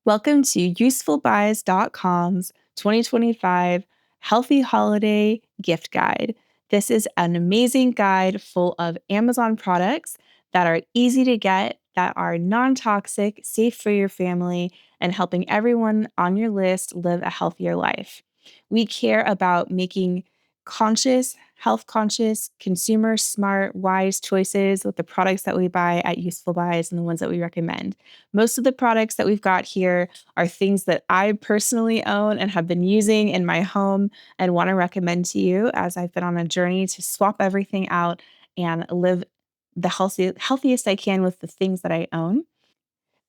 Welcome to usefulbuys.com's 2025 Healthy Holiday Gift Guide. This is an amazing guide full of Amazon products that are easy to get, that are non-toxic, safe for your family, and helping everyone on your list live a healthier life. We care about making conscious, health conscious, consumer smart, wise choices with the products that we buy at Useful Buys and the ones that we recommend. Most of the products that we've got here are things that I personally own and have been using in my home and want to recommend to you as I've been on a journey to swap everything out and live the healthiest I can with the things that I own.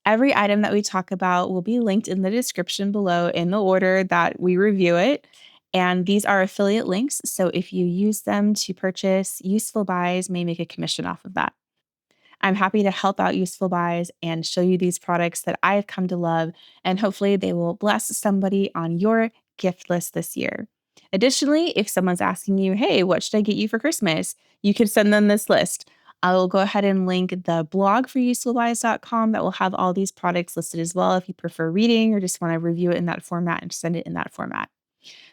Every item that we talk about will be linked in the description below in the order that we review it. And these are affiliate links. So if you use them to purchase, Useful Buys may make a commission off of that. I'm happy to help out Useful Buys and show you these products that I've come to love, and hopefully they will bless somebody on your gift list this year. Additionally, if someone's asking you, hey, what should I get you for Christmas? You can send them this list. I will go ahead and link the blog for usefulbuys.com that will have all these products listed as well if you prefer reading or just want to review it in that format and send it in that format.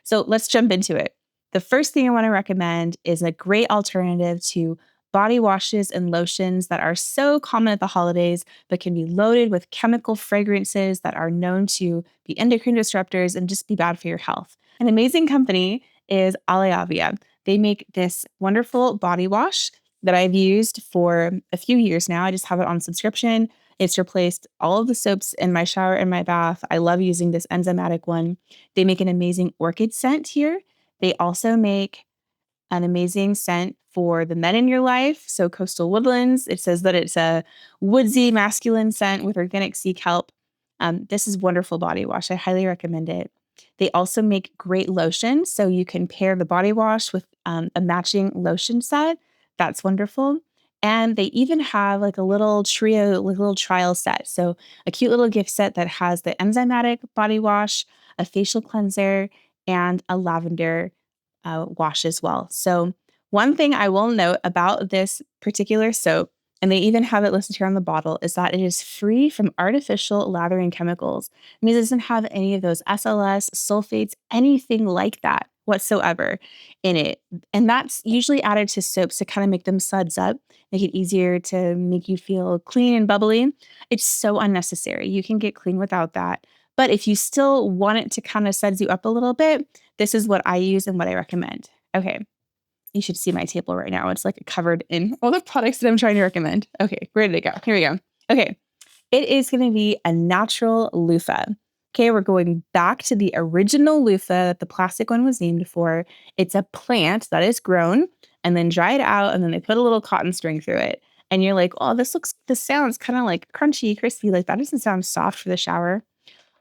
So let's jump into it. The first thing I want to recommend is a great alternative to body washes and lotions that are so common at the holidays, but can be loaded with chemical fragrances that are known to be endocrine disruptors and just be bad for your health. An amazing company is Aleavia. They make this wonderful body wash that I've used for a few years now. I just have it on subscription. It's replaced all of the soaps in my shower and my bath. I love using this enzymatic one. They make an amazing orchid scent here. They also make an amazing scent for the men in your life. So Coastal Woodlands, it says that it's a woodsy masculine scent with organic sea kelp. This is wonderful body wash. I highly recommend it. They also make great lotion. So you can pair the body wash with a matching lotion set. That's wonderful. And they even have like a little trio, like a little trial set. So a cute little gift set that has the enzymatic body wash, a facial cleanser, and a lavender wash as well. So one thing I will note about this particular soap, and they even have it listed here on the bottle, is that it is free from artificial lathering chemicals. And it doesn't have any of those SLS, sulfates, anything like that whatsoever in it. And that's usually added to soaps to kind of make them suds up, make it easier to make you feel clean and bubbly. It's so unnecessary. You can get clean without that. But if you still want it to kind of suds you up a little bit, this is what I use and what I recommend. Okay. You should see my table right now. It's like covered in all the products that I'm trying to recommend. Okay, where did it go? Here we go. Okay, it is going to be a natural loofah. Okay, we're going back to the original loofah that the plastic one was named for. It's a plant that is grown and then dried out, and then they put a little cotton string through it. And you're like, oh, this sounds kind of like crunchy, crispy. Like that doesn't sound soft for the shower.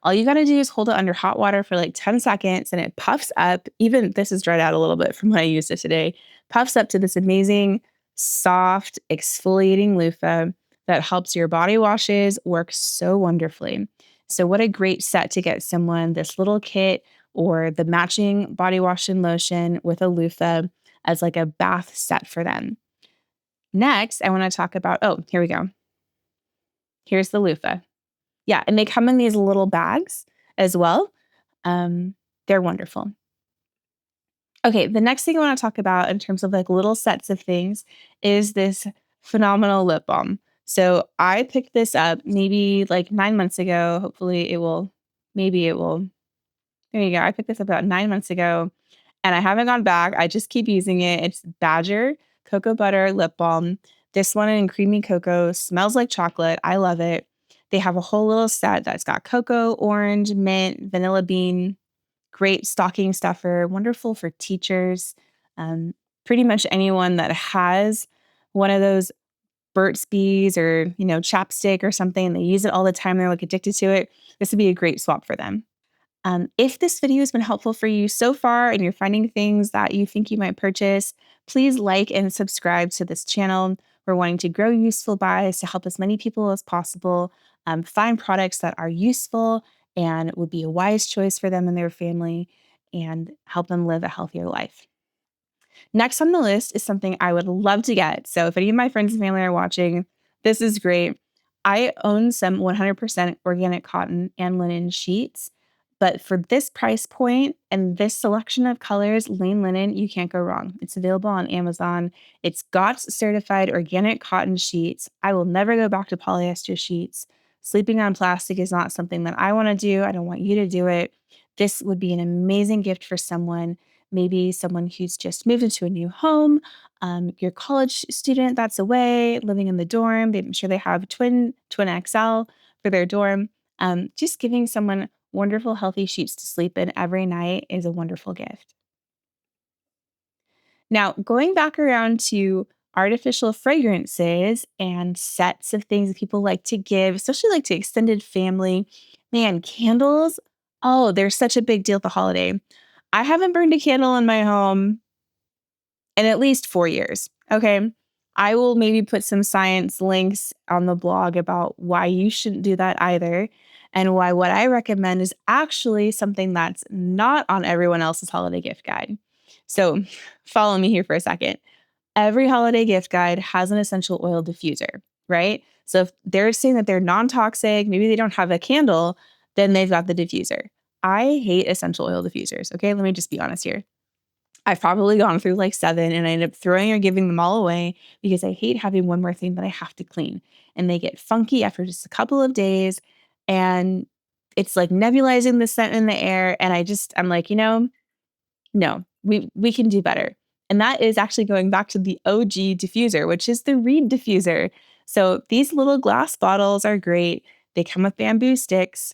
All you got to do is hold it under hot water for like 10 seconds and it puffs up. Even this is dried out a little bit from when I used it today. Puffs up to this amazing, soft, exfoliating loofah that helps your body washes work so wonderfully. So what a great set to get someone this little kit or the matching body wash and lotion with a loofah as like a bath set for them. Next, I want to talk about, here we go. Here's the loofah. Yeah, and they come in these little bags as well. They're wonderful. Okay, the next thing I want to talk about in terms of like little sets of things is this phenomenal lip balm. So I picked this up maybe like 9 months ago. Hopefully maybe it will. There you go. I picked this up about 9 months ago and I haven't gone back. I just keep using it. It's Badger Cocoa Butter Lip Balm. This one in creamy cocoa smells like chocolate. I love it. They have a whole little set that's got cocoa, orange, mint, vanilla bean, great stocking stuffer, wonderful for teachers. Pretty much anyone that has one of those Burt's Bees or, chapstick or something, they use it all the time. They're like addicted to it. This would be a great swap for them. If this video has been helpful for you so far and you're finding things that you think you might purchase, please like and subscribe to this channel. We're wanting to grow Useful Buys to help as many people as possible find products that are useful and would be a wise choice for them and their family and help them live a healthier life. Next on the list is something I would love to get. So if any of my friends and family are watching, this is great. I own some 100% organic cotton and linen sheets, but for this price point and this selection of colors, Lane Linen, you can't go wrong. It's available on Amazon. It's GOTS certified organic cotton sheets. I will never go back to polyester sheets. Sleeping on plastic is not something that I want to do. I don't want you to do it. This would be an amazing gift for someone, maybe someone who's just moved into a new home, your college student that's away, living in the dorm. I'm sure they have twin XL for their dorm. Just giving someone wonderful, healthy sheets to sleep in every night is a wonderful gift. Now, going back around to artificial fragrances and sets of things that people like to give, especially like to extended family, man, candles. Oh, they're such a big deal at the holiday. I haven't burned a candle in my home in at least 4 years. Okay. I will maybe put some science links on the blog about why you shouldn't do that either. And why what I recommend is actually something that's not on everyone else's holiday gift guide. So follow me here for a second. Every holiday gift guide has an essential oil diffuser, right? So if they're saying that they're non toxic, maybe they don't have a candle, then they've got the diffuser. I hate essential oil diffusers. Okay. Let me just be honest here. I've probably gone through like 7 and I end up throwing or giving them all away because I hate having one more thing that I have to clean. And they get funky after just a couple of days. And it's like nebulizing the scent in the air. And I'm like, no, we can do better. And that is actually going back to the OG diffuser, which is the reed diffuser. So these little glass bottles are great. They come with bamboo sticks.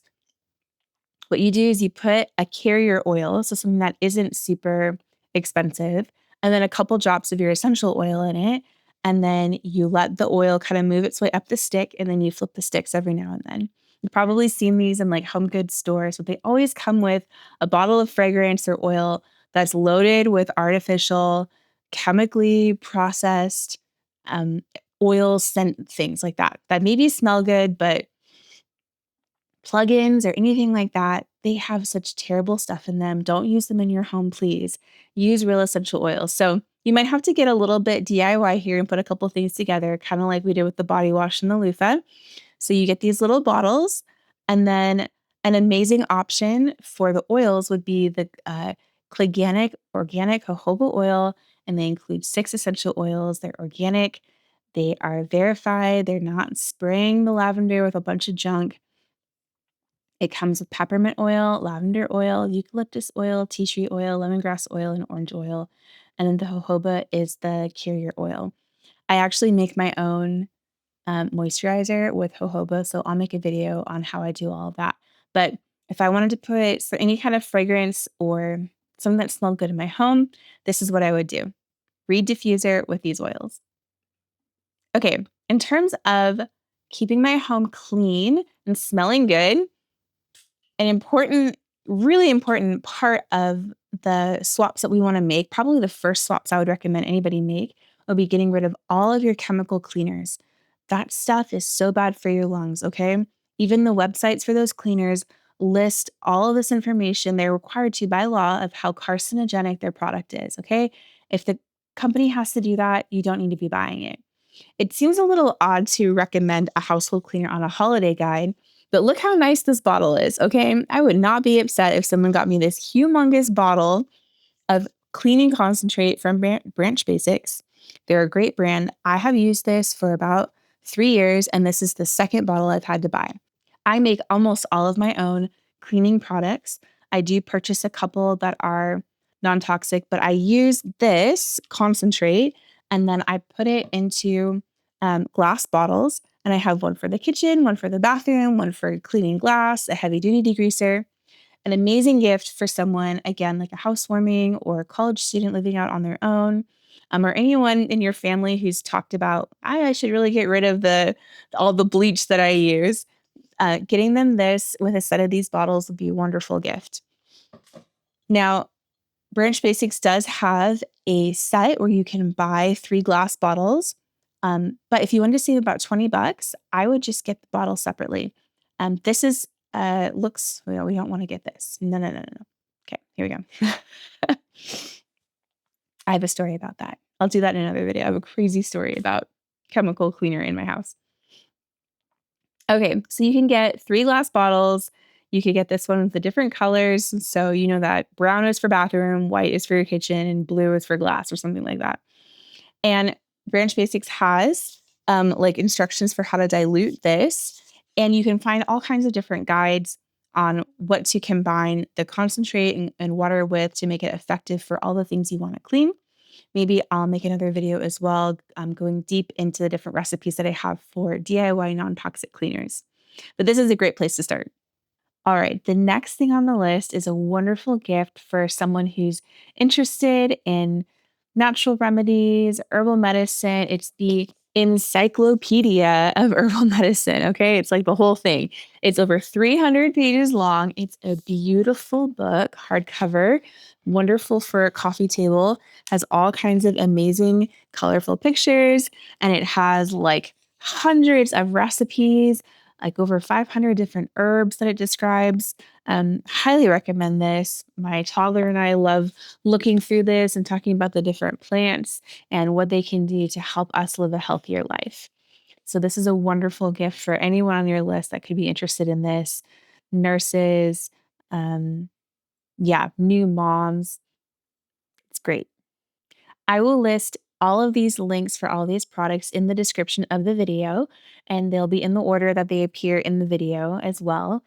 What you do is you put a carrier oil, so something that isn't super expensive, and then a couple drops of your essential oil in it. And then you let the oil kind of move its way up the stick, and then you flip the sticks every now and then. You've probably seen these in like home goods stores, but they always come with a bottle of fragrance or oil that's loaded with artificial, chemically processed oil scent things like that maybe smell good, but plugins or anything like that, they have such terrible stuff in them. Don't use them in your home, please. Use real essential oils. So you might have to get a little bit DIY here and put a couple things together, kind of like we did with the body wash and the loofah. So you get these little bottles, and then an amazing option for the oils would be the Cliganic organic jojoba oil, and they include 6 essential oils. They're organic. They are verified. They're not spraying the lavender with a bunch of junk. It comes with peppermint oil, lavender oil, eucalyptus oil, tea tree oil, lemongrass oil, and orange oil. And then the jojoba is the carrier oil. I actually make my own moisturizer with jojoba, so I'll make a video on how I do all of that. But if I wanted to put any kind of fragrance or something that smelled good in my home, this is what I would do. Reed diffuser with these oils. Okay, in terms of keeping my home clean and smelling good, an important, really important part of the swaps that we want to make, probably the first swaps I would recommend anybody make, would be getting rid of all of your chemical cleaners. That stuff is so bad for your lungs, okay? Even the websites for those cleaners list all of this information they're required to by law of how carcinogenic their product is, okay? If the company has to do that, you don't need to be buying it. It seems a little odd to recommend a household cleaner on a holiday guide, but look how nice this bottle is, okay? I would not be upset if someone got me this humongous bottle of cleaning concentrate from Branch Basics. They're a great brand. I have used this for about 3 years, and this is the second bottle I've had to buy. I make almost all of my own cleaning products. I do purchase a couple that are non-toxic, but I use this concentrate and then I put it into glass bottles. And I have one for the kitchen, one for the bathroom, one for cleaning glass, a heavy duty degreaser. An amazing gift for someone, again, like a housewarming or a college student living out on their own, or anyone in your family who's talked about, I should really get rid of all the bleach that I use. Getting them this with a set of these bottles would be a wonderful gift. Now, Branch Basics does have a set where you can buy 3 glass bottles. But if you want to save about $20, I would just get the bottle separately. This is looks, we don't want to get this. No, no, no, no, no. Okay, here we go. I have a story about that. I'll do that in another video. I have a crazy story about chemical cleaner in my house. Okay, so you can get 3 glass bottles. You could get this one with the different colors. So you know that brown is for bathroom, white is for your kitchen, and blue is for glass or something like that. And Branch Basics has like instructions for how to dilute this. And you can find all kinds of different guides on what to combine the concentrate and water with to make it effective for all the things you want to clean. Maybe I'll make another video as well, going deep into the different recipes that I have for DIY non-toxic cleaners. But this is a great place to start. All right, the next thing on the list is a wonderful gift for someone who's interested in natural remedies, herbal medicine. It's the encyclopedia of herbal medicine. Okay, it's like the whole thing. It's over 300 pages long. It's a beautiful book, hardcover, wonderful for a coffee table, has all kinds of amazing, colorful pictures, and it has like hundreds of recipes, like over 500 different herbs that it describes. Highly recommend this. My toddler and I love looking through this and talking about the different plants and what they can do to help us live a healthier life. So, this is a wonderful gift for anyone on your list that could be interested in this. Nurses, um, yeah, new moms. It's great. I will list all of these links for all these products in the description of the video, and they'll be in the order that they appear in the video as well.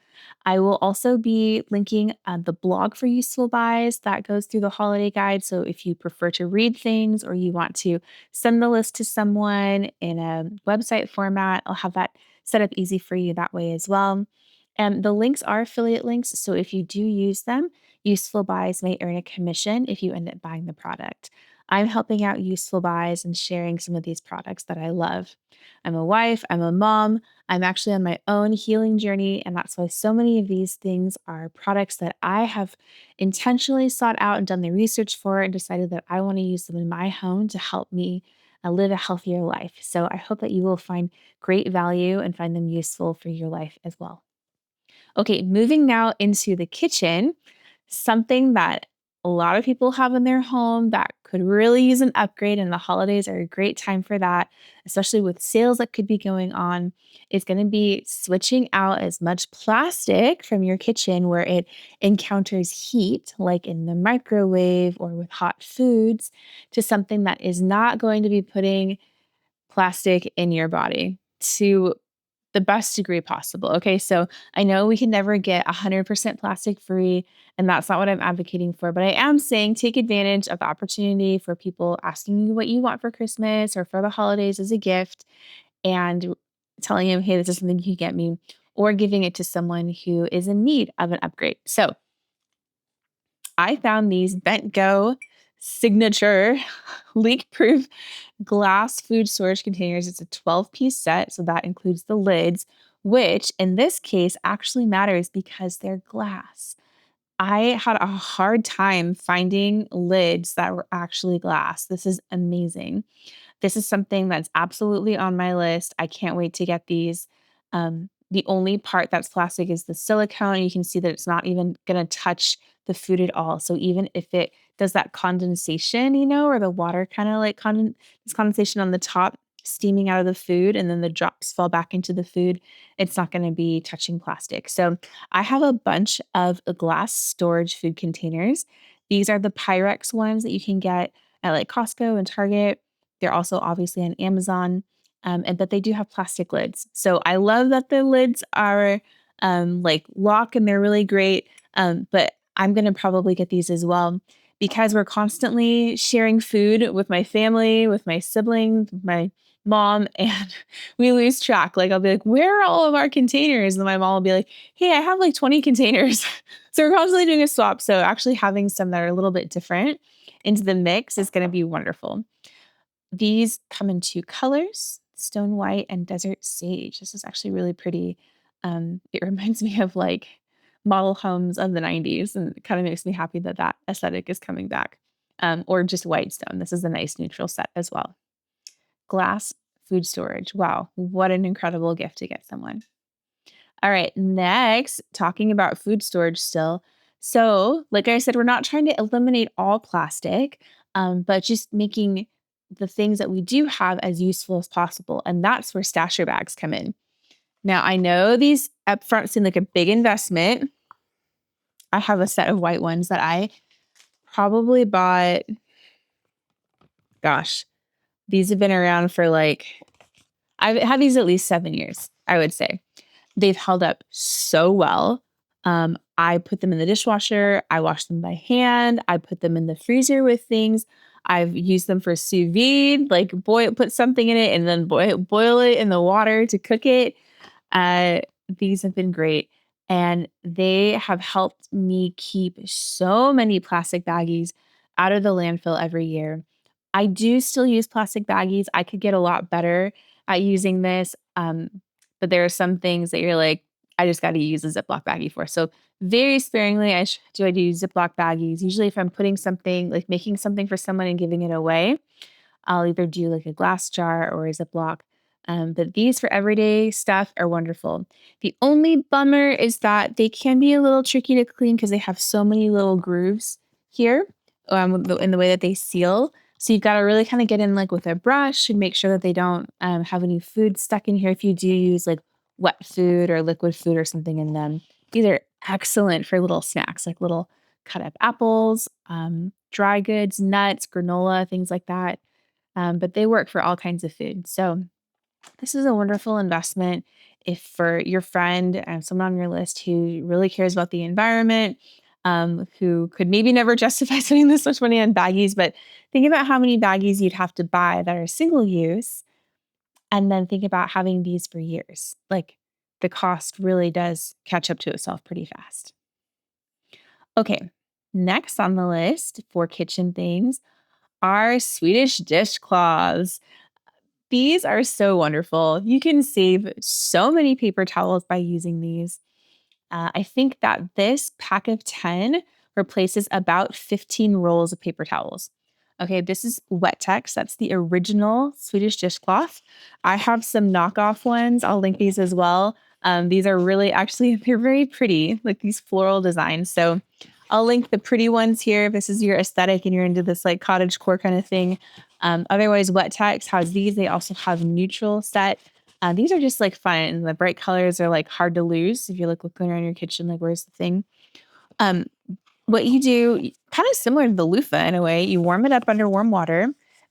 I will also be linking the blog for useful buys that goes through the holiday guide. So if you prefer to read things or you want to send the list to someone in a website format, I'll have that set up easy for you that way as well. And the links are affiliate links. So if you do use them, useful buys may earn a commission if you end up buying the product. I'm helping out useful buys and sharing some of these products that I love. I'm a wife, I'm a mom, I'm actually on my own healing journey. And that's why so many of these things are products that I have intentionally sought out and done the research for and decided that I want to use them in my home to help me live a healthier life. So I hope that you will find great value and find them useful for your life as well. Okay, moving now into the kitchen, something that a lot of people have in their home that could really use an upgrade, and the holidays are a great time for that, especially with sales that could be going on, is going to be switching out as much plastic from your kitchen where it encounters heat, like in the microwave or with hot foods, to something that is not going to be putting plastic in your body to the best degree possible. Okay. So I know we can never get 100% plastic free, and that's not what I'm advocating for, but I am saying take advantage of the opportunity for people asking you what you want for Christmas or for the holidays as a gift and telling them, hey, this is something you can get me, or giving it to someone who is in need of an upgrade. So I found these Bent Go signature leak proof glass food storage containers. It's a 12-piece set, so that includes the lids, which in this case actually matters because they're glass. I had a hard time finding lids that were actually glass. This is amazing. This is something that's absolutely on my list. I can't wait to get these. The only part that's plastic is the silicone. You can see that it's not even going to touch the food at all. So even if it does that condensation, or the water kind of like this condensation on the top, steaming out of the food, and then the drops fall back into the food, it's not going to be touching plastic. So I have a bunch of glass storage food containers. These are the Pyrex ones that you can get at like Costco and Target. They're also obviously on Amazon, but they do have plastic lids. So I love that the lids are like lock and they're really great. But I'm gonna probably get these as well because we're constantly sharing food with my family, with my siblings, with my mom, and we lose track. Like I'll be like, "Where are all of our containers?" And my mom will be like, "Hey, I have like 20 containers." So we're constantly doing a swap. So actually having some that are a little bit different into the mix is going to be wonderful. These come in two colors, stone white and desert sage. This is actually really pretty. It reminds me of like model homes of the 90s, and it kind of makes me happy that that aesthetic is coming back. Or just white stone. This is a nice neutral set as well. Glass food storage. Wow, what an incredible gift to get someone. All right, next, talking about food storage still. So, like I said, we're not trying to eliminate all plastic, but just making the things that we do have as useful as possible. And that's where stasher bags come in. Now, I know these upfront seem like a big investment. I have a set of white ones that I probably bought, gosh, these have been around for like, I've had these at least 7 years, I would say. They've held up so well. I put them in the dishwasher. I wash them by hand. I put them in the freezer with things. I've used them for sous vide, like put something in it and then boil it in the water to cook it. Uh, these have been great. And they have helped me keep so many plastic baggies out of the landfill every year. I do still use plastic baggies. I could get a lot better at using this. But there are some things that you're like, I just got to use a Ziploc baggie for. So very sparingly, I do Ziploc baggies. Usually if I'm putting something, like making something for someone and giving it away, I'll either do like a glass jar or a Ziploc. But these for everyday stuff are wonderful. The only bummer is that they can be a little tricky to clean because they have so many little grooves here in the way that they seal. So you've got to really kind of get in like with a brush and make sure that they don't have any food stuck in here if you do use like wet food or liquid food or something in them. These are excellent for little snacks, like little cut up apples, dry goods, nuts, granola, things like that. But they work for all kinds of food. So this is a wonderful investment if for your friend and someone on your list who really cares about the environment, who could maybe never justify spending this much money on baggies, but think about how many baggies you'd have to buy that are single use, and then think about having these for years. Like the cost really does catch up to itself pretty fast. Okay, next on the list for kitchen things are Swedish dishcloths. These are so wonderful. You can save so many paper towels by using these. I think that this pack of 10 replaces about 15 rolls of paper towels. Okay, this is Wettex. That's the original Swedish dishcloth. I have some knockoff ones. I'll link these as well. These are really actually, they're very pretty, like these floral designs. So I'll link the pretty ones here if this is your aesthetic and you're into this like cottage core kind of thing. Otherwise, Wettex has these. They also have neutral set. These are just like fun. The bright colors are like hard to lose. If you're like looking around your kitchen, like where's the thing? Um, what you do, kind of similar to the loofah in a way, you warm it up under warm water,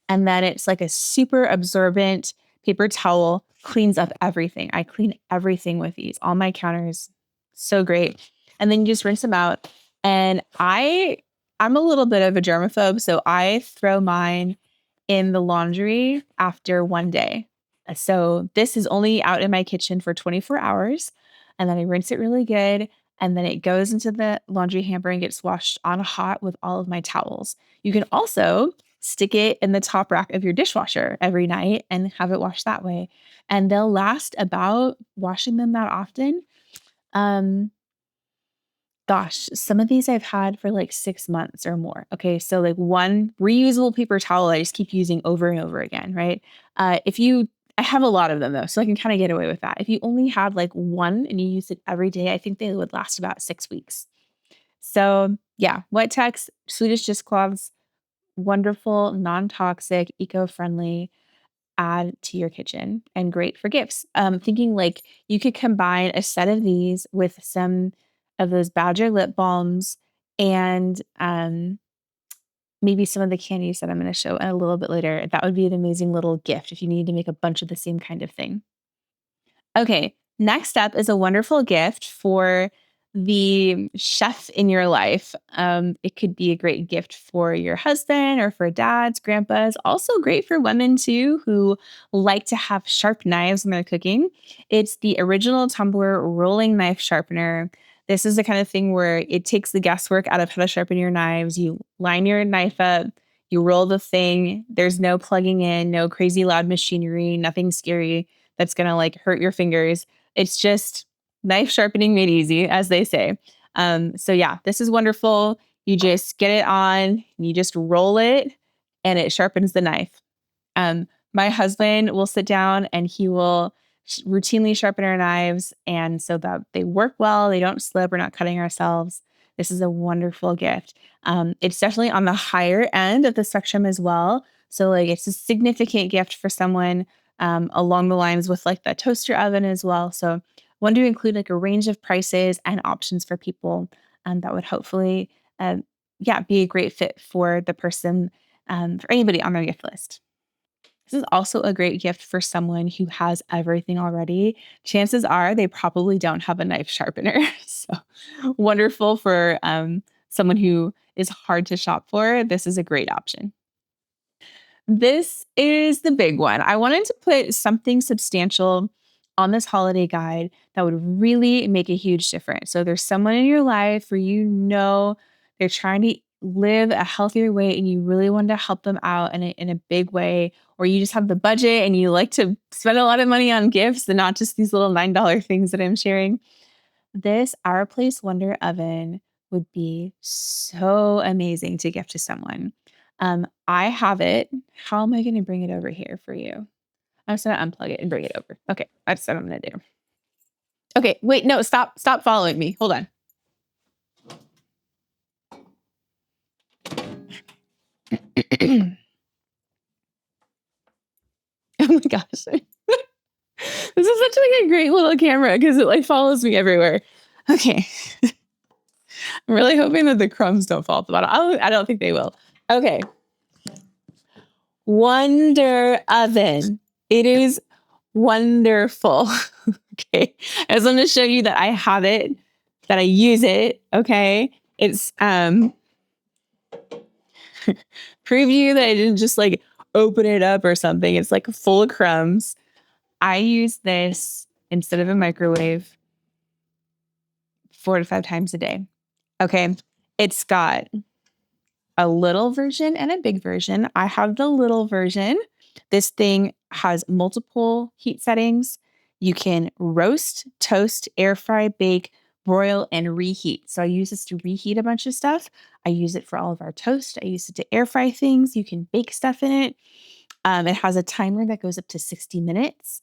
and then it's like a super absorbent paper towel, cleans up everything. I clean everything with these, all my counters. So great. And then you just rinse them out. And I'm a little bit of a germaphobe, so I throw mine in the laundry after one day. So this is only out in my kitchen for 24 hours. And then I rinse it really good. And then it goes into the laundry hamper and gets washed on hot with all of my towels. You can also stick it in the top rack of your dishwasher every night and have it washed that way. And they'll last about washing them that often. Um, Gosh, some of these I've had for like 6 months or more. Okay, so like one reusable paper towel I just keep using over and over again, right? I have a lot of them though, so I can kind of get away with that. If you only had like one and you use it every day, I think they would last about 6 weeks. So yeah, Wettex, Swedish dishcloths, wonderful, non-toxic, eco-friendly add to your kitchen and great for gifts. Thinking like you could combine a set of these with some of those Badger lip balms and maybe some of the candies that I'm going to show a little bit later. That would be an amazing little gift if you need to make a bunch of the same kind of thing. Okay, next up is a wonderful gift for the chef in your life. It could be a great gift for your husband or for dads, grandpas. Also great for women too who like to have sharp knives when they're cooking. It's the original Tumbler rolling knife sharpener. This is the kind of thing where it takes the guesswork out of how to sharpen your knives. You line your knife up, you roll the thing. There's no plugging in, no crazy loud machinery, nothing scary that's going to like hurt your fingers. It's just knife sharpening made easy, as they say. So yeah, this is wonderful. You just get it on, you just roll it, and it sharpens the knife. My husband will sit down and he will routinely sharpen our knives, and so that they work well, they don't slip, we're not cutting ourselves. This is a wonderful gift. It's definitely on the higher end of the spectrum as well. So like it's a significant gift for someone along the lines with like the toaster oven as well. So want to include like a range of prices and options for people that would hopefully, be a great fit for the person, for anybody on their gift list. This is also a great gift for someone who has everything already. Chances are they probably don't have a knife sharpener. So wonderful for someone who is hard to shop for. This is a great option. This is the big one. I wanted to put something substantial on this holiday guide that would really make a huge difference. So there's someone in your life where you know they're trying to live a healthier way and you really want to help them out in a big way, or you just have the budget and you like to spend a lot of money on gifts and not just these little $9 things that I'm sharing. This Our Place Wonder Oven would be so amazing to gift to someone. I have it. How am I going to bring it over here for you? I'm just going to unplug it and bring it over. Okay, that's what I'm going to do. Okay, wait, no, stop following me. Hold on. Oh my gosh. This is such like a great little camera because it like follows me everywhere. Okay. I'm really hoping that the crumbs don't fall at the bottom. I don't think they will. Okay. Wonder Oven. It is wonderful. Okay. I just want to show you that I have it, that I use it. Okay. It's prove you that I didn't just like open it up or something. It's like full of crumbs. I use this instead of a microwave 4 to 5 times a day. Okay. It's got a little version and a big version. I have the little version. This thing has multiple heat settings. You can roast, toast, air fry, bake, broil, and reheat. So I use this to reheat a bunch of stuff. I use it for all of our toast. I use it to air fry things. You can bake stuff in it. It has a timer that goes up to 60 minutes.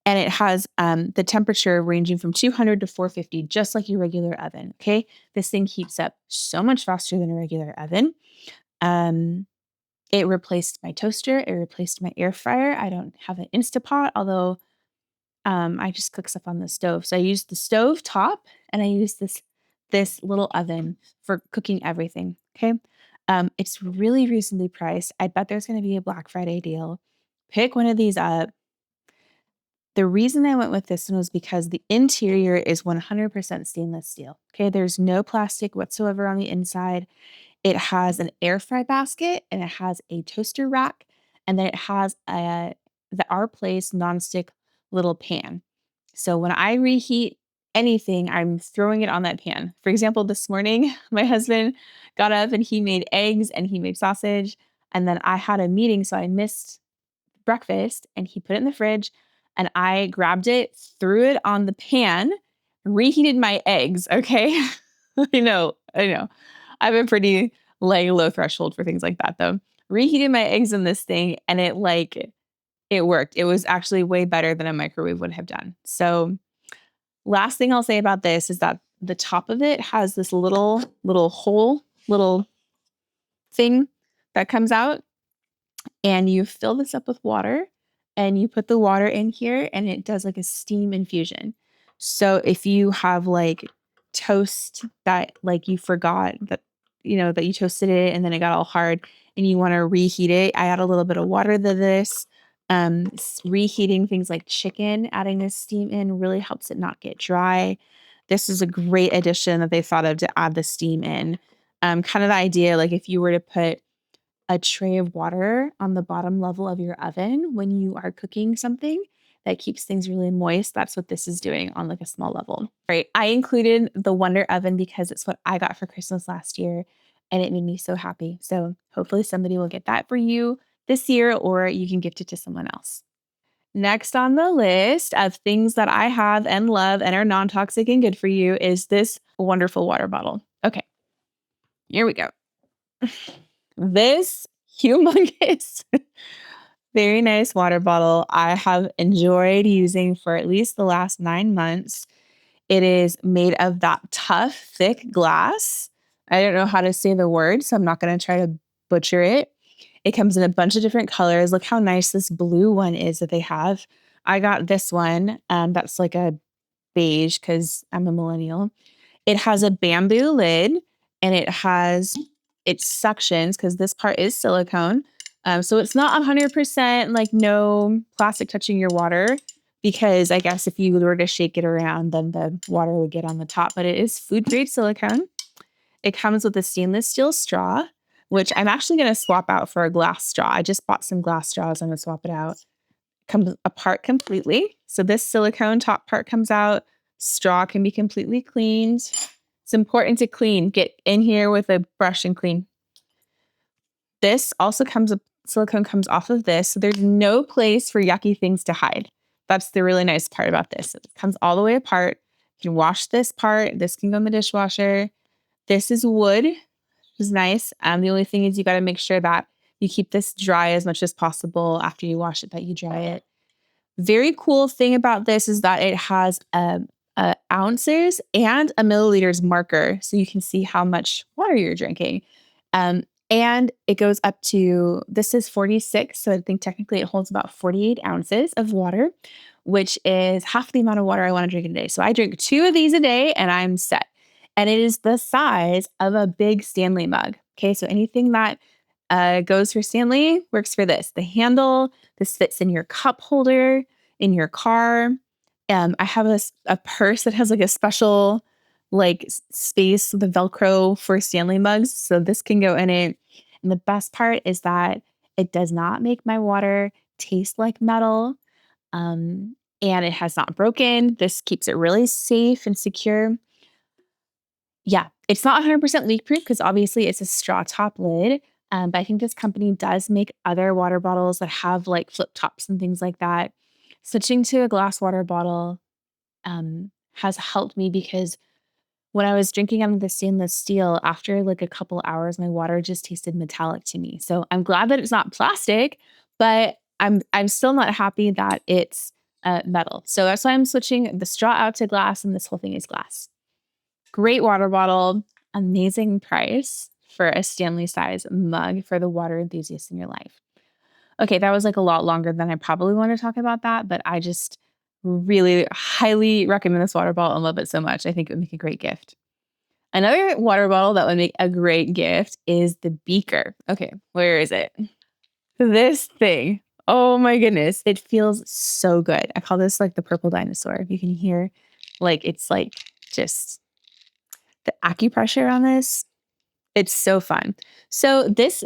And it has the temperature ranging from 200 to 450, just like your regular oven. Okay. This thing heats up so much faster than a regular oven. Um, it replaced my toaster. It replaced my air fryer. I don't have an Instapot, although I just cook stuff on the stove. So I use the stove top and I use this little oven for cooking everything. Okay. It's really reasonably priced. I bet there's going to be a Black Friday deal. Pick one of these up. The reason I went with this one was because the interior is 100% stainless steel. Okay. There's no plastic whatsoever on the inside. It has an air fry basket and it has a toaster rack, and then it has the Our Place nonstick little pan. So when I reheat anything, I'm throwing it on that pan. For example, this morning, my husband got up and he made eggs and he made sausage. And then I had a meeting, so I missed breakfast, and he put it in the fridge and I grabbed it, threw it on the pan, reheated my eggs. Okay. I know. I have a pretty low threshold for things like that though. Reheated my eggs in this thing and it worked. It was actually way better than a microwave would have done. So last thing I'll say about this is that the top of it has this little hole, little thing that comes out, and you fill this up with water and you put the water in here and it does like a steam infusion. So if you have like toast that like you forgot that you toasted it and then it got all hard and you want to reheat it, I add a little bit of water to this. Reheating things like chicken, adding this steam in really helps it not get dry. This is a great addition that they thought of to add the steam in. Kind of the idea, like if you were to put a tray of water on the bottom level of your oven when you are cooking something that keeps things really moist. That's what this is doing on like a small level. Right. I included the Wonder Oven because it's what I got for Christmas last year and it made me so happy. So hopefully somebody will get that for you this year, or you can gift it to someone else. Next on the list of things that I have and love and are non-toxic and good for you is this wonderful water bottle. Okay, here we go. This humongous, very nice water bottle I have enjoyed using for at least the last 9 months. It is made of that tough, thick glass. I don't know how to say the word, so I'm not going to try to butcher it. It comes in a bunch of different colors. Look how nice this blue one is that they have. I got this one, that's like a beige because I'm a millennial. It has a bamboo lid and it suctions because this part is silicone. So it's not 100% like no plastic touching your water because I guess if you were to shake it around, then the water would get on the top, but it is food grade silicone. It comes with a stainless steel straw, which I'm actually going to swap out for a glass straw. I just bought some glass straws. I'm going to swap it out. Comes apart completely. So this silicone top part comes out. Straw can be completely cleaned. It's important to clean. Get in here with a brush and clean. This also silicone comes off of this. So there's no place for yucky things to hide. That's the really nice part about this. It comes all the way apart. You can wash this part. This can go in the dishwasher. This is wood, which is nice. The only thing is you got to make sure that you keep this dry as much as possible after you wash it, that you dry it. Very cool thing about this is that it has ounces and a milliliters marker, so you can see how much water you're drinking. And it goes up to, this is 46, so I think technically it holds about 48 ounces of water, which is half the amount of water I want to drink in a day. So I drink 2 of these a day and I'm set. And it is the size of a big Stanley mug. Okay, so anything that goes for Stanley works for this. The handle, this fits in your cup holder, in your car. I have a purse that has like a special like space, the Velcro for Stanley mugs. So this can go in it. And the best part is that it does not make my water taste like metal. And it has not broken. This keeps it really safe and secure. Yeah, it's not 100% leak proof because obviously it's a straw top lid. But I think this company does make other water bottles that have like flip tops and things like that. Switching to a glass water bottle has helped me because when I was drinking out of the stainless steel, after like a couple hours, my water just tasted metallic to me. So I'm glad that it's not plastic, but I'm still not happy that it's metal. So that's why I'm switching the straw out to glass, and this whole thing is glass. Great water bottle, amazing price for a Stanley size mug for the water enthusiast in your life. Okay, that was like a lot longer than I probably want to talk about that, but I just really highly recommend this water bottle and love it so much. I think it would make a great gift. Another water bottle that would make a great gift is the beaker. Okay, where is it? This thing. Oh my goodness. It feels so good. I call this like the purple dinosaur. You can hear like it's like just the acupressure on this. It's so fun. So this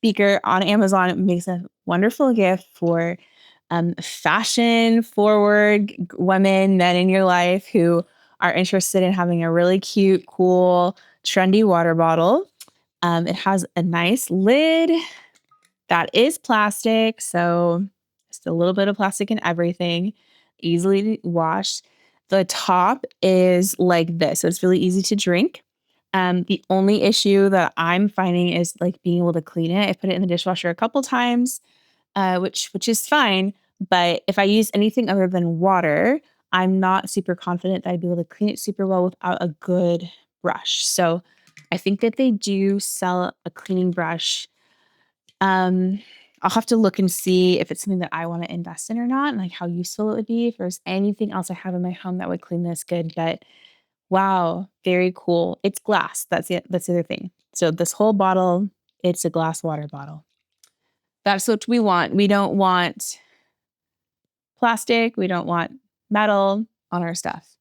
beaker on Amazon makes a wonderful gift for fashion forward women, men in your life who are interested in having a really cute, cool, trendy water bottle. It has a nice lid that is plastic. So just a little bit of plastic in everything, easily washed. The top is like this. So it's really easy to drink. The only issue that I'm finding is like being able to clean it. I put it in the dishwasher a couple times, which is fine. But if I use anything other than water, I'm not super confident that I'd be able to clean it super well without a good brush. So I think that they do sell a cleaning brush. I'll have to look and see if it's something that I want to invest in or not, and like how useful it would be. If there's anything else I have in my home that would clean this good, but wow, very cool. It's glass. That's it. That's the other thing. So this whole bottle, it's a glass water bottle. That's what we want. We don't want plastic. We don't want metal on our stuff.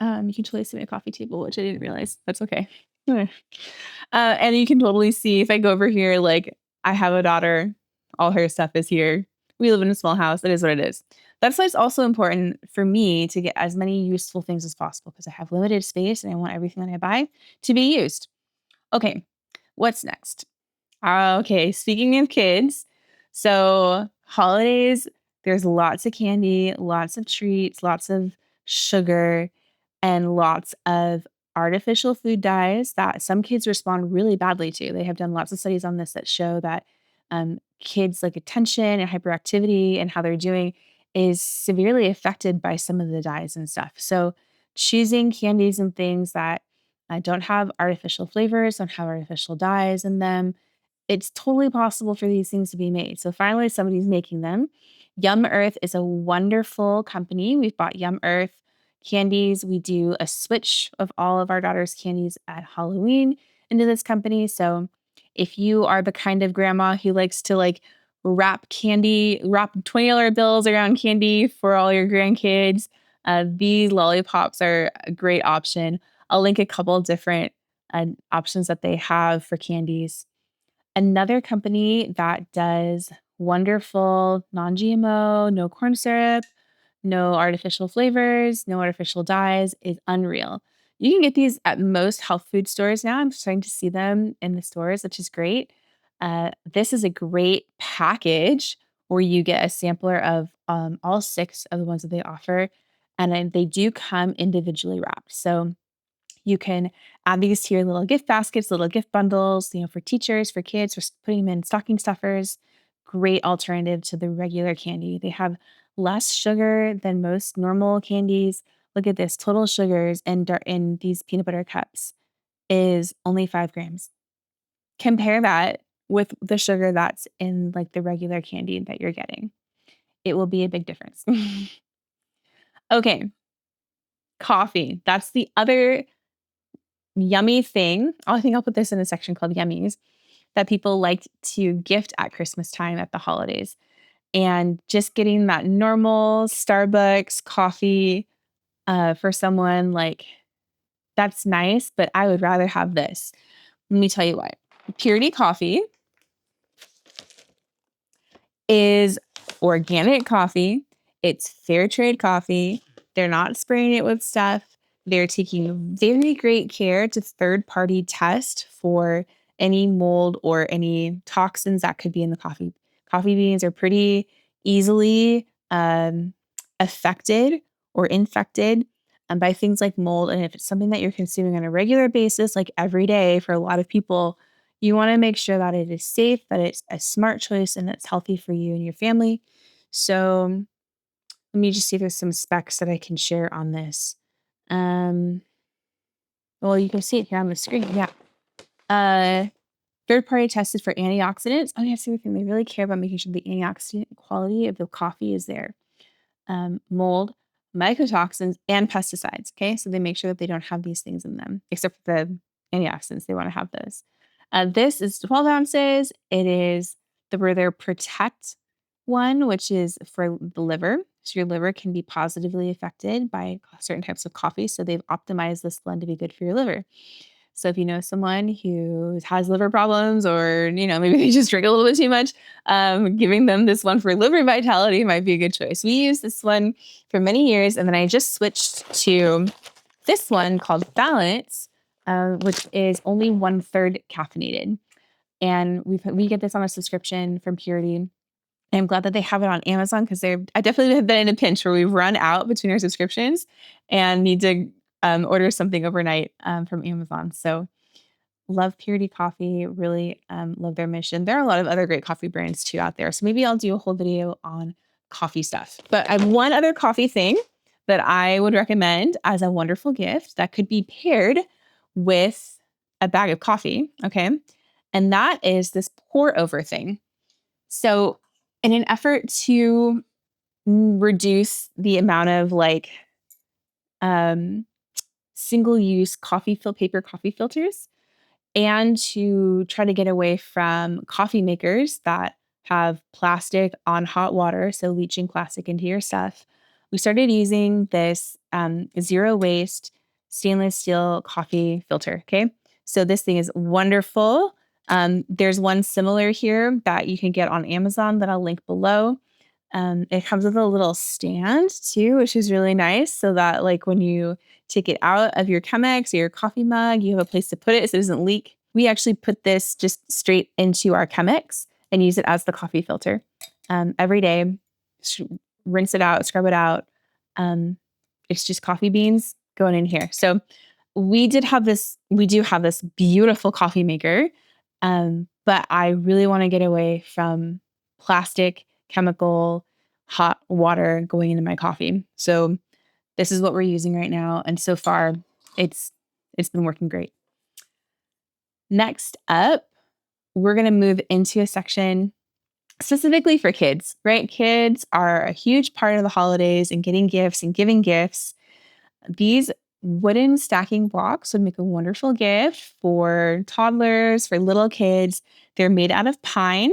You can totally see my coffee table, which I didn't realize. That's okay. And you can totally see if I go over here, like I have a daughter, all her stuff is here. We live in a small house. It is what it is. That's why it's also important for me to get as many useful things as possible because I have limited space and I want everything that I buy to be used. Okay, what's next? Okay, speaking of kids, so holidays, there's lots of candy, lots of treats, lots of sugar, and lots of artificial food dyes that some kids respond really badly to. They have done lots of studies on this that show that kids' like attention and hyperactivity and how they're doing is severely affected by some of the dyes and stuff. So choosing candies and things that don't have artificial flavors, don't have artificial dyes in them, it's totally possible for these things to be made. So finally, somebody's making them. Yum Earth is a wonderful company. We've bought Yum Earth candies. We do a switch of all of our daughter's candies at Halloween into this company. So if you are the kind of grandma who likes to like wrap $20 bills around candy for all your grandkids, these lollipops are a great option. I'll link a couple different options that they have for candies. Another company that does wonderful non-GMO, no corn syrup, no artificial flavors, no artificial dyes is Unreal. You can get these at most health food stores now. I'm starting to see them in the stores, which is great. This is a great package where you get a sampler of all 6 of the ones that they offer. And then they do come individually wrapped. So you can add these to your little gift baskets, little gift bundles, for teachers, for kids, for putting them in stocking stuffers. Great alternative to the regular candy. They have less sugar than most normal candies. Look at this. Total sugars in these peanut butter cups is only 5 grams. Compare that with the sugar that's in like the regular candy that you're getting. It will be a big difference. Okay. Coffee. That's the other yummy thing. I think I'll put this in a section called yummies that people like to gift at Christmas time at the holidays. And just getting that normal Starbucks coffee for someone, like, that's nice, but I would rather have this. Let me tell you why. Purity Coffee is organic coffee. It's fair trade coffee. They're not spraying it with stuff. They're taking very great care to third-party test for any mold or any toxins that could be in the coffee. Coffee beans are pretty easily affected or infected by things like mold. And if it's something that you're consuming on a regular basis, like every day for a lot of people, you want to make sure that it is safe, that it's a smart choice, and it's healthy for you and your family. So let me just see if there's some specs that I can share on this. Well, you can see it here on the screen. Yeah. Third party tested for antioxidants. Oh, yeah, see the thing. They really care about making sure the antioxidant quality of the coffee is there. Mold, mycotoxins, and pesticides. Okay. So they make sure that they don't have these things in them, except for the antioxidants. They want to have those. This is 12 ounces. It is the Brother Protect one, which is for the liver. So your liver can be positively affected by certain types of coffee. So they've optimized this blend to be good for your liver. So if you know someone who has liver problems or, maybe they just drink a little bit too much, giving them this one for liver vitality might be a good choice. We used this one for many years, and then I just switched to this one called Balance, which is only 1/3 caffeinated. And we get this on a subscription from Purity. I'm glad that they have it on Amazon because I definitely have been in a pinch where we've run out between our subscriptions and need to order something overnight from Amazon. So love Purity Coffee, really love their mission. There are a lot of other great coffee brands too out there. So maybe I'll do a whole video on coffee stuff. But I have one other coffee thing that I would recommend as a wonderful gift that could be paired with a bag of coffee. Okay. And that is this pour over thing. So in an effort to reduce the amount of single-use paper coffee filters, and to try to get away from coffee makers that have plastic on hot water, so leaching plastic into your stuff, we started using this zero waste stainless steel coffee filter. Okay. So this thing is wonderful. There's one similar here that you can get on Amazon that I'll link below. It comes with a little stand too, which is really nice. So that when you take it out of your Chemex or your coffee mug, you have a place to put it so it doesn't leak. We actually put this just straight into our Chemex and use it as the coffee filter every day. Rinse it out, scrub it out. It's just coffee beans going in here. So we do have this beautiful coffee maker, but I really want to get away from plastic, chemical, hot water going into my coffee. So this is what we're using right now. And so far it's been working great. Next up, we're going to move into a section specifically for kids, right? Kids are a huge part of the holidays and getting gifts and giving gifts. These wooden stacking blocks would make a wonderful gift for toddlers, for little kids. They're made out of pine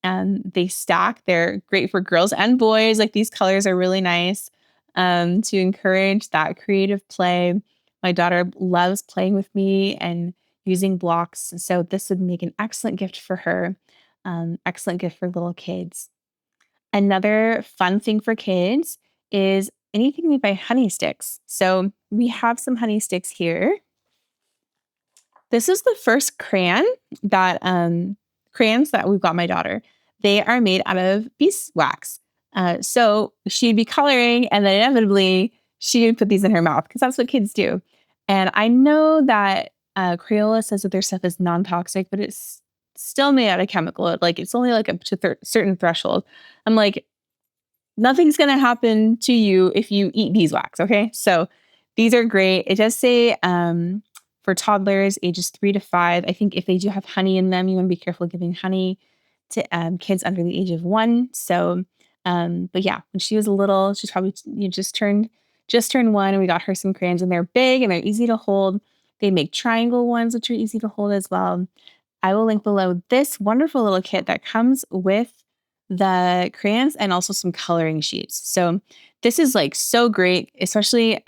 and they stack. They're great for girls and boys. Like these colors are really nice to encourage that creative play. My daughter loves playing with me and using blocks. So this would make an excellent gift for her, excellent gift for little kids. Another fun thing for kids is anything made by honey sticks. So we have some honey sticks here. This is the first crayons that we've got my daughter. They are made out of beeswax. So she'd be coloring and then inevitably she would put these in her mouth because that's what kids do. And I know that Crayola says that their stuff is non-toxic, but it's still made out of chemical. Like it's only like up to certain threshold. I'm like, nothing's going to happen to you if you eat beeswax. Okay. So these are great. It does say for toddlers ages 3 to 5. I think if they do have honey in them, you want to be careful giving honey to kids under the age of 1. So, but yeah, when she was little, she's probably just turned 1, and we got her some crayons, and they're big and they're easy to hold. They make triangle ones, which are easy to hold as well. I will link below this wonderful little kit that comes with the crayons and also some coloring sheets. So this is like so great, especially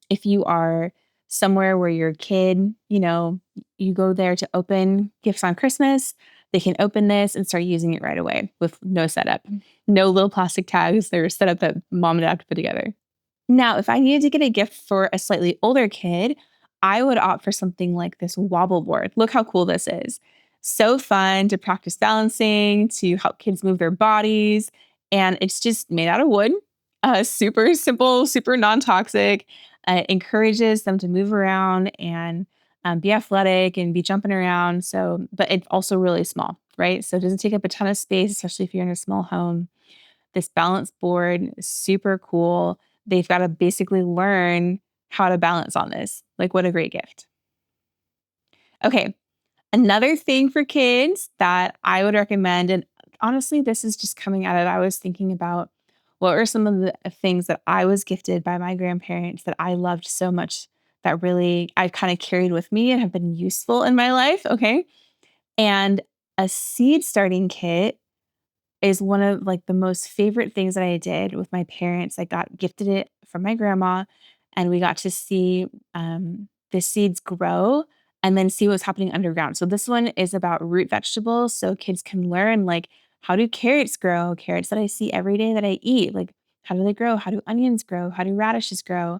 if you are somewhere where your kid, you go there to open gifts on Christmas, they can open this and start using it right away with no setup, no little plastic tags. They're set up that mom and dad have to put together. Now, if I needed to get a gift for a slightly older kid, I would opt for something like this wobble board. Look how cool this is. So fun to practice balancing, to help kids move their bodies. And it's just made out of wood, super simple, super non-toxic. Encourages them to move around and be athletic and be jumping around. So, but it's also really small, right? So it doesn't take up a ton of space, especially if you're in a small home. This balance board is super cool. They've got to basically learn how to balance on this. Like, what a great gift. Okay. Another thing for kids that I would recommend, and honestly, this is just coming out of, I was thinking about what were some of the things that I was gifted by my grandparents that I loved so much that really I kind of carried with me and have been useful in my life. Okay. And a seed starting kit is one of like the most favorite things that I did with my parents. I got gifted it from my grandma, and we got to see the seeds grow and then see what's happening underground. So this one is about root vegetables, so kids can learn like, how do carrots grow? Carrots that I see every day that I eat, like how do they grow? How do onions grow? How do radishes grow?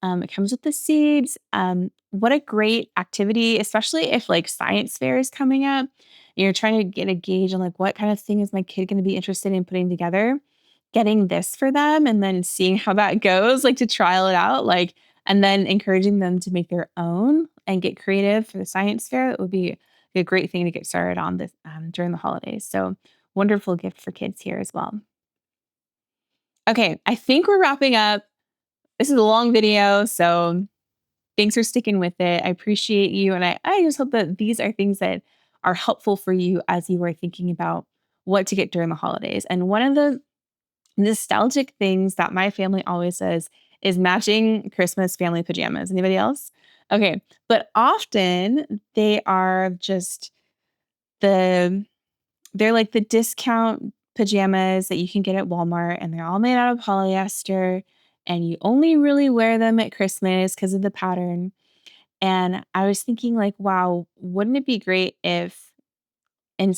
It comes with the seeds. What a great activity, especially if like science fair is coming up. You're trying to get a gauge on like what kind of thing is my kid going to be interested in putting together. Getting this for them and then seeing how that goes, like to trial it out, like, and then encouraging them to make their own and get creative for the science fair. It would be a great thing to get started on this during the holidays. So wonderful gift for kids here as well. Okay, I think we're wrapping up. This is a long video, so thanks for sticking with it. I appreciate you. And I just hope that these are things that are helpful for you as you are thinking about what to get during the holidays. And one of the nostalgic things that my family always says is matching Christmas family pajamas. Anybody else? Okay. But often they are just they're like the discount pajamas that you can get at Walmart, and they're all made out of polyester, and you only really wear them at Christmas because of the pattern. And I was thinking like, wow, wouldn't it be great if and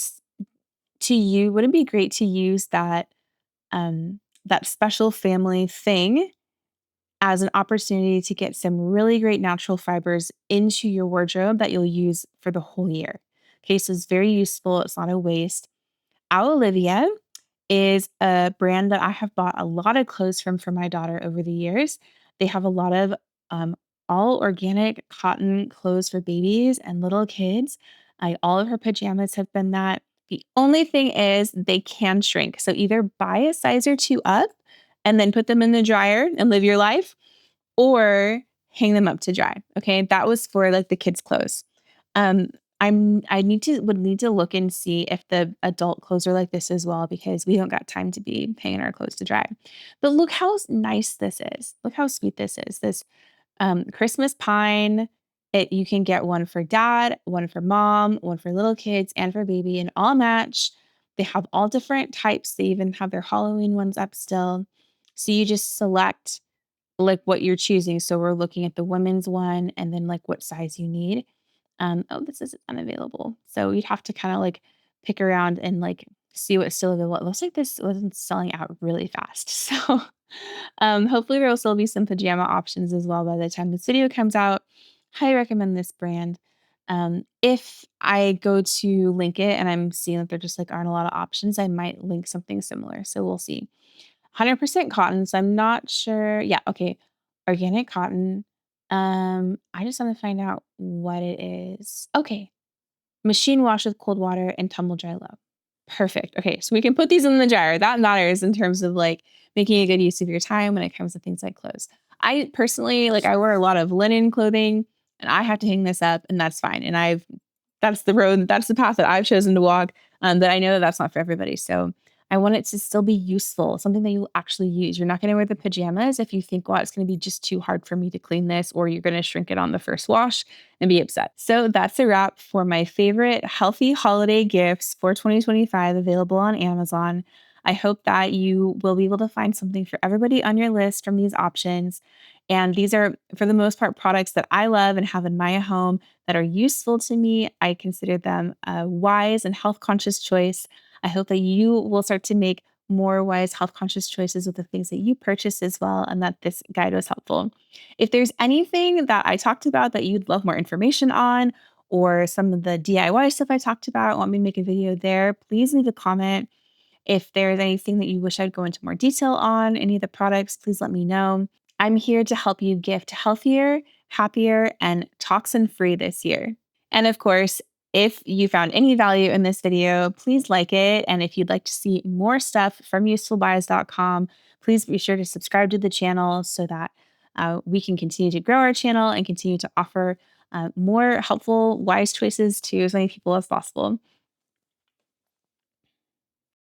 wouldn't it be great to use that special family thing as an opportunity to get some really great natural fibers into your wardrobe that you'll use for the whole year. Okay, so it's very useful. It's not a waste. Olivia is a brand that I have bought a lot of clothes from for my daughter over the years. They have a lot of all organic cotton clothes for babies and little kids. All of her pajamas have been that. The only thing is they can shrink. So either buy a size or two up and then put them in the dryer and live your life, or hang them up to dry. Okay. That was for like the kids' clothes. would need to look and see if the adult clothes are like this as well, because we don't got time to be hanging our clothes to dry. But look how nice this is. Look how sweet this is. This Christmas pine. You can get one for dad, one for mom, one for little kids, and for baby, and all match. They have all different types. They even have their Halloween ones up still. So you just select like what you're choosing. So we're looking at the women's one and then like what size you need. Oh, this is unavailable. So you'd have to kind of like pick around and like see what's still available. It looks like this wasn't selling out really fast. So hopefully there will still be some pajama options as well by the time this video comes out. Highly recommend this brand. If I go to link it and I'm seeing that there just like aren't a lot of options, I might link something similar. So we'll see. 100% cotton, so I'm not sure. Yeah, okay. Organic cotton. I just want to find out what it is. Okay. Machine wash with cold water and tumble dry low. Perfect. Okay, so we can put these in the dryer. That matters in terms of like making a good use of your time when it comes to things like clothes. I personally like I wear a lot of linen clothing and I have to hang this up and that's fine. And that's the road, that's the path that I've chosen to walk. But I know that that's not for everybody. So I want it to still be useful, something that you actually use. You're not going to wear the pajamas if you think, well, it's going to be just too hard for me to clean this, or you're going to shrink it on the first wash and be upset. So that's a wrap for my favorite healthy holiday gifts for 2025 available on Amazon. I hope that you will be able to find something for everybody on your list from these options. And these are, for the most part, products that I love and have in my home that are useful to me. I consider them a wise and health conscious choice. I hope that you will start to make more wise, health conscious choices with the things that you purchase as well, and that this guide was helpful. If there's anything that I talked about that you'd love more information on, or some of the DIY stuff I talked about, want me to make a video there, please leave a comment. If there's anything that you wish I'd go into more detail on, any of the products, please let me know. I'm here to help you gift healthier, happier, and toxin free this year. And of course, if you found any value in this video, please like it. And if you'd like to see more stuff from usefulbuys.com, please be sure to subscribe to the channel so that we can continue to grow our channel and continue to offer more helpful, wise choices to as many people as possible.